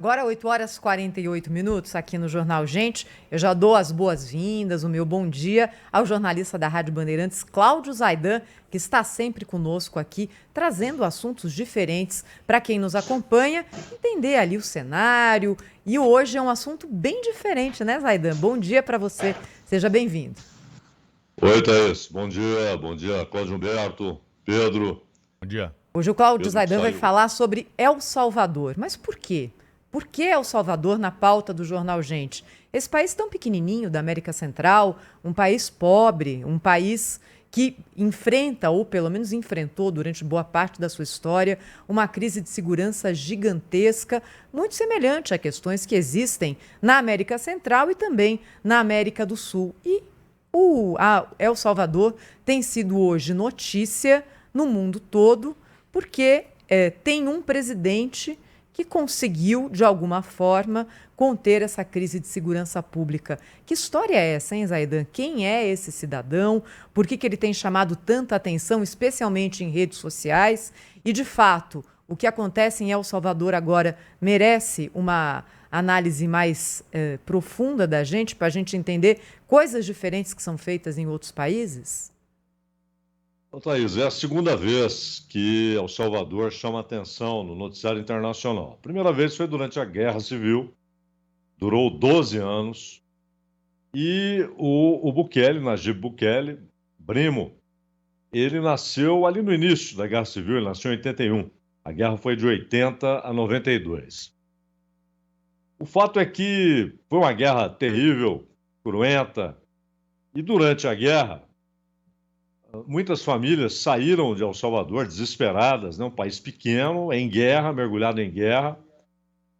Agora, 8 horas e 48 minutos, aqui no Jornal Gente. Eu já dou as boas-vindas, o meu bom dia ao jornalista da Rádio Bandeirantes, Cláudio Zaidan, que está sempre conosco aqui, trazendo assuntos diferentes para quem nos acompanha, entender ali o cenário. E hoje é um assunto bem diferente, né, Zaidan? Bom dia para você. Seja bem-vindo. Oi, Thaís. Bom dia, Cláudio Humberto, Pedro. Bom dia. Hoje o Cláudio Pedro Zaidan vai saiu. falar sobre El Salvador. Mas por quê? Por que El Salvador na pauta do Jornal Gente? Esse país tão pequenininho da América Central, um país pobre, um país que enfrenta, ou pelo menos enfrentou durante boa parte da sua história, uma crise de segurança gigantesca, muito semelhante a questões que existem na América Central e também na América do Sul. E El Salvador tem sido hoje notícia no mundo todo porque tem um presidente que conseguiu, de alguma forma, conter essa crise de segurança pública. Que história é essa, hein, Zaidan? Quem é esse cidadão? Por que ele tem chamado tanta atenção, especialmente em redes sociais? E, de fato, o que acontece em El Salvador agora merece uma análise mais profunda da gente, para a gente entender coisas diferentes que são feitas em outros países? Thaís, é a segunda vez que El Salvador chama atenção no noticiário internacional. A primeira vez foi durante a Guerra Civil, durou 12 anos, e o Bukele, Nayib Bukele, primo, ele nasceu ali no início da Guerra Civil, ele nasceu em 81. A guerra foi de 80 a 92. O fato é que foi uma guerra terrível, cruenta, e durante a guerra, muitas famílias saíram de El Salvador desesperadas, né? Um país pequeno, em guerra, mergulhado em guerra,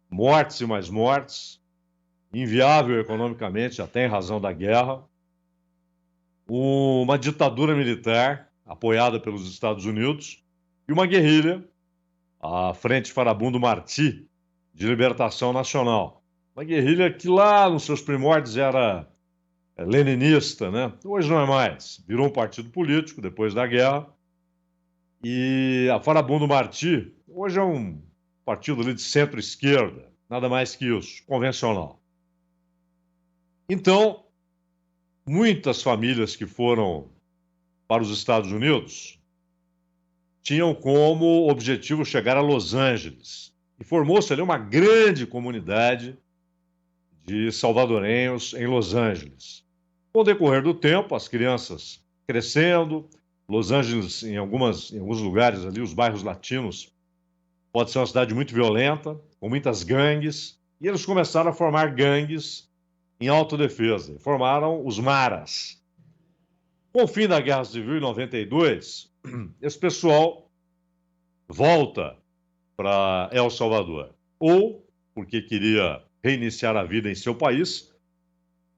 mortes e mais mortes, inviável economicamente, até em razão da guerra, uma ditadura militar apoiada pelos Estados Unidos e uma guerrilha, a Frente Farabundo Martí, de Libertação Nacional. Uma guerrilha que lá nos seus primórdios era leninista, né? Hoje não é mais. Virou um partido político depois da guerra. E a Farabundo Martí hoje é um partido ali de centro-esquerda, nada mais que isso, convencional. Então, muitas famílias que foram para os Estados Unidos tinham como objetivo chegar a Los Angeles. E formou-se ali uma grande comunidade de salvadorenhos em Los Angeles. Com o decorrer do tempo, as crianças crescendo, Los Angeles, em alguns lugares ali, os bairros latinos, pode ser uma cidade muito violenta, com muitas gangues, e eles começaram a formar gangues em autodefesa. Formaram os Maras. Com o fim da Guerra Civil, em 92, esse pessoal volta para El Salvador, ou porque queria reiniciar a vida em seu país,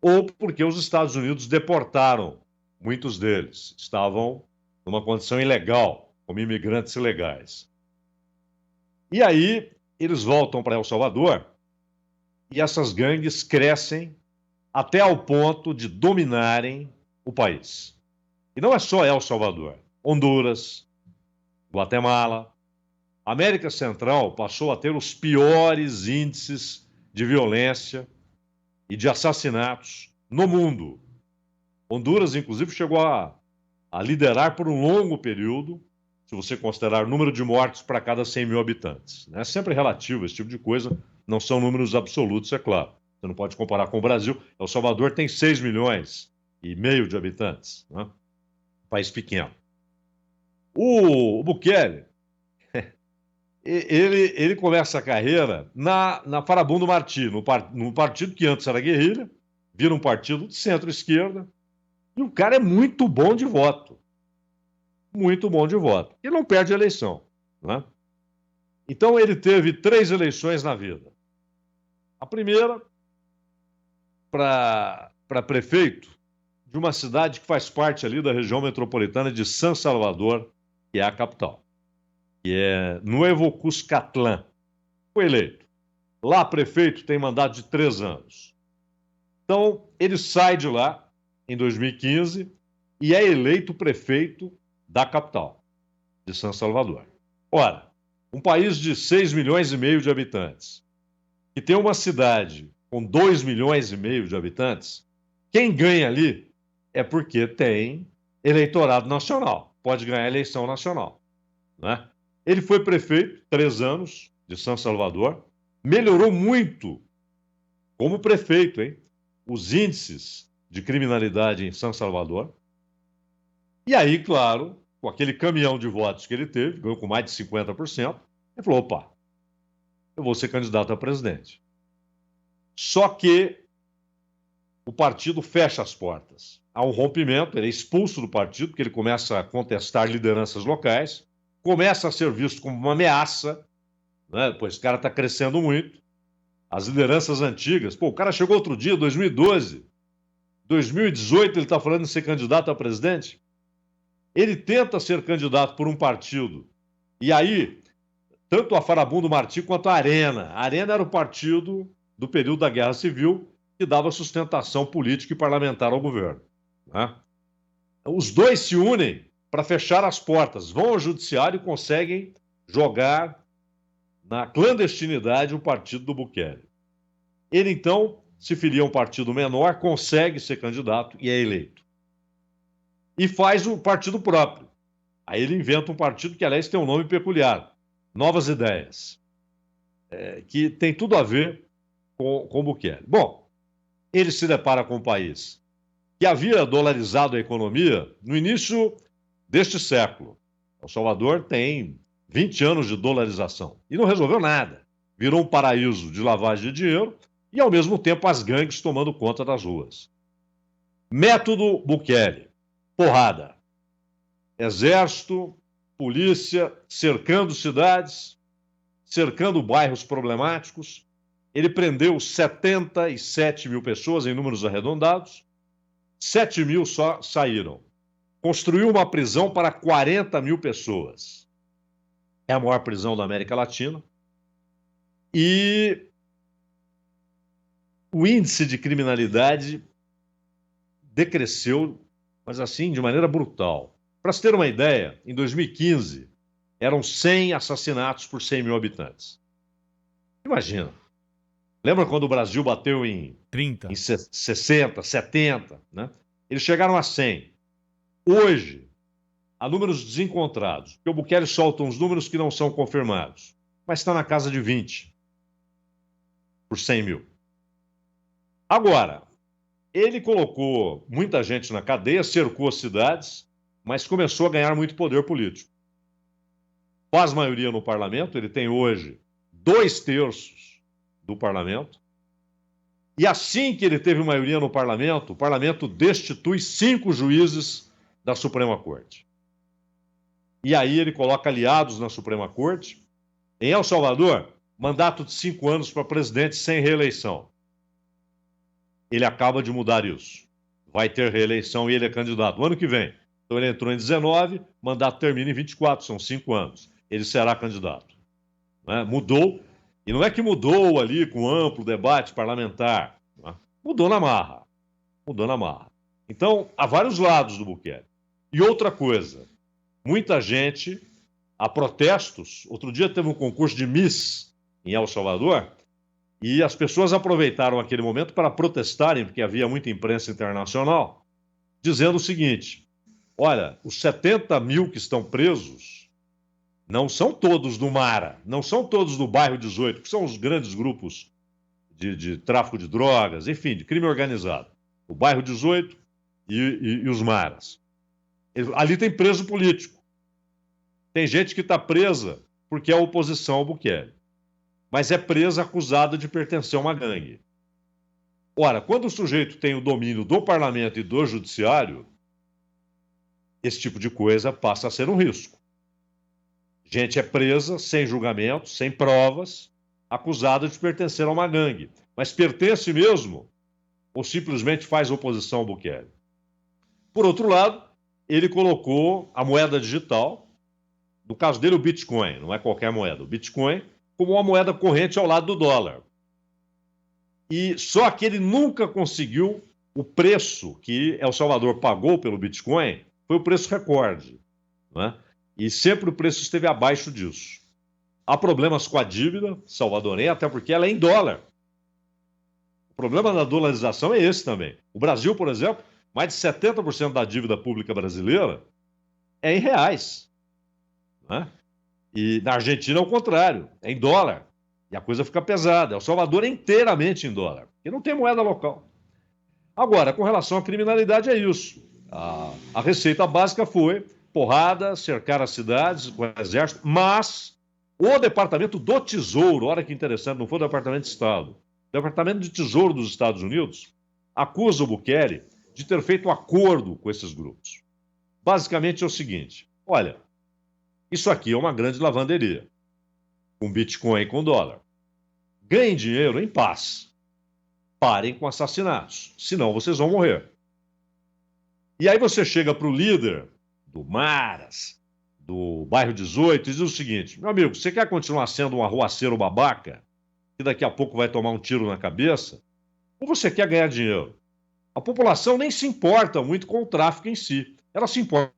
ou porque os Estados Unidos deportaram muitos deles. Estavam numa condição ilegal, como imigrantes ilegais. E aí, eles voltam para El Salvador e essas gangues crescem até ao ponto de dominarem o país. E não é só El Salvador. Honduras, Guatemala, a América Central passou a ter os piores índices de violência e de assassinatos no mundo. Honduras, inclusive, chegou a liderar por um longo período, se você considerar o número de mortes para cada 100 mil habitantes. É sempre relativo, esse tipo de coisa, não são números absolutos, é claro. Você não pode comparar com o Brasil. El Salvador tem 6 milhões e meio de habitantes, né? Um país pequeno. O Bukele, ele começa a carreira na Farabundo Martí, no partido que antes era guerrilha, vira um partido de centro-esquerda, e o cara é muito bom de voto. Muito bom de voto. E não perde a eleição, né? Então ele teve 3 eleições na vida. A primeira, para prefeito de uma cidade que faz parte ali da região metropolitana de San Salvador, que é a capital, que é Nuevo Cuscatlán. Foi eleito. Lá, prefeito tem mandato de 3 anos. Então, ele sai de lá em 2015 e é eleito prefeito da capital, de San Salvador. Ora, um país de 6 milhões e meio de habitantes, que tem uma cidade com 2,5 milhões de habitantes, quem ganha ali é porque tem eleitorado nacional, pode ganhar eleição nacional, né? Ele foi prefeito 3 anos de São Salvador, melhorou muito como prefeito, hein? Os índices de criminalidade em São Salvador. E aí, claro, com aquele caminhão de votos que ele teve, ganhou com mais de 50%, ele falou, opa, eu vou ser candidato a presidente. Só que o partido fecha as portas. Há um rompimento, ele é expulso do partido, porque ele começa a contestar lideranças locais, começa a ser visto como uma ameaça, né? Pois o cara está crescendo muito. As lideranças antigas, o cara chegou outro dia, 2012, 2018, ele está falando em ser candidato a presidente. Ele tenta ser candidato por um partido. E aí, tanto a Farabundo Martí quanto a Arena. A Arena era o partido do período da Guerra Civil que dava sustentação política e parlamentar ao governo, né? Os dois se unem para fechar as portas, vão ao judiciário e conseguem jogar na clandestinidade o partido do Bukele. Ele, então, se filia a um partido menor, consegue ser candidato e é eleito. E faz o partido próprio. Aí ele inventa um partido que, aliás, tem um nome peculiar, Novas Ideias, que tem tudo a ver com o Bukele. Bom, ele se depara com um país que havia dolarizado a economia no início deste século. El Salvador tem 20 anos de dolarização e não resolveu nada. Virou um paraíso de lavagem de dinheiro e, ao mesmo tempo, as gangues tomando conta das ruas. Método Bukele, porrada. Exército, polícia, cercando cidades, cercando bairros problemáticos. Ele prendeu 77 mil pessoas, em números arredondados, 7 mil só saíram. Construiu uma prisão para 40 mil pessoas. É a maior prisão da América Latina. E o índice de criminalidade decresceu, mas assim, de maneira brutal. Para se ter uma ideia, em 2015, eram 100 assassinatos por 100 mil habitantes. Imagina. Lembra quando o Brasil bateu em 30, em 60, 70, né? Eles chegaram a 100. Hoje, há números desencontrados, porque o Bukele solta uns números que não são confirmados, mas está na casa de 20 por 100 mil. Agora, ele colocou muita gente na cadeia, cercou as cidades, mas começou a ganhar muito poder político. Faz maioria no parlamento, ele tem hoje 2/3 do parlamento. E assim que ele teve maioria no parlamento, o parlamento destitui 5 juízes da Suprema Corte. E aí ele coloca aliados na Suprema Corte. Em El Salvador, mandato de 5 anos para presidente sem reeleição. Ele acaba de mudar isso. Vai ter reeleição e ele é candidato o ano que vem. Então ele entrou em 19, mandato termina em 24, são 5 anos. Ele será candidato, né? Mudou. E não é que mudou ali com amplo debate parlamentar. Né? Mudou na marra. Mudou na marra. Então, há vários lados do Bukele. E outra coisa, muita gente, há protestos. Outro dia teve um concurso de Miss em El Salvador e as pessoas aproveitaram aquele momento para protestarem, porque havia muita imprensa internacional, dizendo o seguinte: olha, os 70 mil que estão presos não são todos do Mara, não são todos do bairro 18, que são os grandes grupos de tráfico de drogas, enfim, de crime organizado. O bairro 18 e os Maras. Ali tem preso político. Tem gente que está presa porque é oposição ao Bukele. Mas é presa acusada de pertencer a uma gangue. Ora, quando o sujeito tem o domínio do parlamento e do judiciário, esse tipo de coisa passa a ser um risco. Gente é presa sem julgamento, sem provas, acusada de pertencer a uma gangue. Mas pertence mesmo ou simplesmente faz oposição ao Bukele? Por outro lado, ele colocou a moeda digital, no caso dele o Bitcoin, não é qualquer moeda, o Bitcoin, como uma moeda corrente ao lado do dólar. E só que ele nunca conseguiu o preço que El Salvador pagou pelo Bitcoin, foi o preço recorde, né? E sempre o preço esteve abaixo disso. Há problemas com a dívida salvadorenha, até porque ela é em dólar. O problema da dolarização é esse também. O Brasil, por exemplo, mais de 70% da dívida pública brasileira é em reais. Né? E na Argentina, ao contrário, é em dólar. E a coisa fica pesada. El Salvador é inteiramente em dólar, porque não tem moeda local. Agora, com relação à criminalidade, é isso. A receita básica foi porrada, cercar as cidades com o exército, mas o Departamento do Tesouro, olha que interessante, não foi o Departamento de Estado, o Departamento de Tesouro dos Estados Unidos acusa o Bukele de ter feito um acordo com esses grupos. Basicamente é o seguinte, olha, isso aqui é uma grande lavanderia, com Bitcoin e com dólar. Ganhem dinheiro em paz. Parem com assassinatos, senão vocês vão morrer. E aí você chega para o líder do Maras, do bairro 18, e diz o seguinte, meu amigo, você quer continuar sendo um arruaceiro babaca, que daqui a pouco vai tomar um tiro na cabeça, ou você quer ganhar dinheiro? A população nem se importa muito com o tráfico em si, ela se importa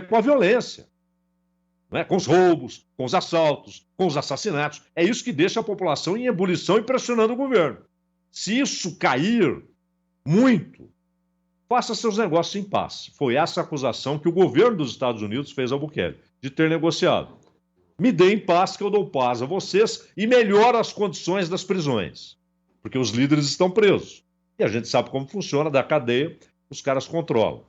com a violência, né? Com os roubos, com os assaltos, com os assassinatos. É isso que deixa a população em ebulição e pressionando o governo. Se isso cair muito, faça seus negócios em paz. Foi essa a acusação que o governo dos Estados Unidos fez ao Bukele, de ter negociado. Me dê em paz que eu dou paz a vocês e melhoro as condições das prisões, porque os líderes estão presos. E a gente sabe como funciona, da cadeia, os caras controlam.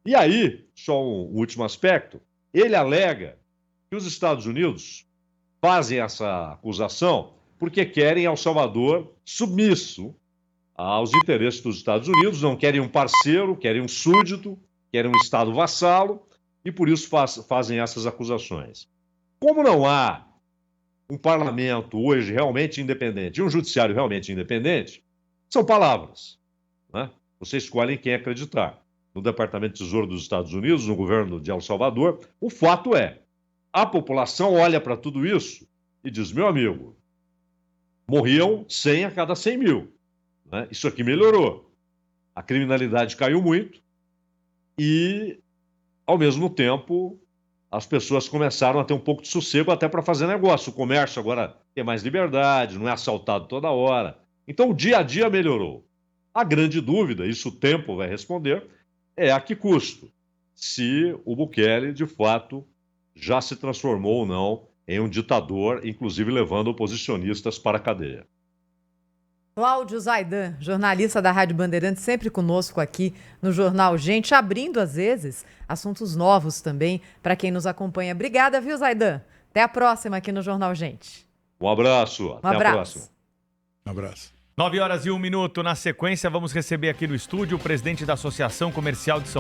E aí, só um último aspecto, ele alega que os Estados Unidos fazem essa acusação porque querem El Salvador submisso aos interesses dos Estados Unidos, não querem um parceiro, querem um súdito, querem um Estado vassalo, e por isso fazem essas acusações. Como não há um parlamento hoje realmente independente e um judiciário realmente independente, são palavras. Né? Você escolhe quem acreditar. No Departamento de Tesouro dos Estados Unidos, no governo de El Salvador, o fato é, a população olha para tudo isso e diz, meu amigo, morriam 100 a cada 100 mil. Né? Isso aqui melhorou. A criminalidade caiu muito e, ao mesmo tempo, as pessoas começaram a ter um pouco de sossego até para fazer negócio. O comércio agora tem mais liberdade, não é assaltado toda hora. Então, o dia a dia melhorou. A grande dúvida, isso o tempo vai responder, é a que custo? Se o Bukele, de fato, já se transformou ou não em um ditador, inclusive levando oposicionistas para a cadeia. Cláudio Zaidan, jornalista da Rádio Bandeirantes, sempre conosco aqui no Jornal Gente, abrindo às vezes assuntos novos também para quem nos acompanha. Obrigada, viu, Zaidan? Até a próxima aqui no Jornal Gente. Um abraço. Até a próxima. Um abraço. 9h01. Na sequência, vamos receber aqui no estúdio o presidente da Associação Comercial de São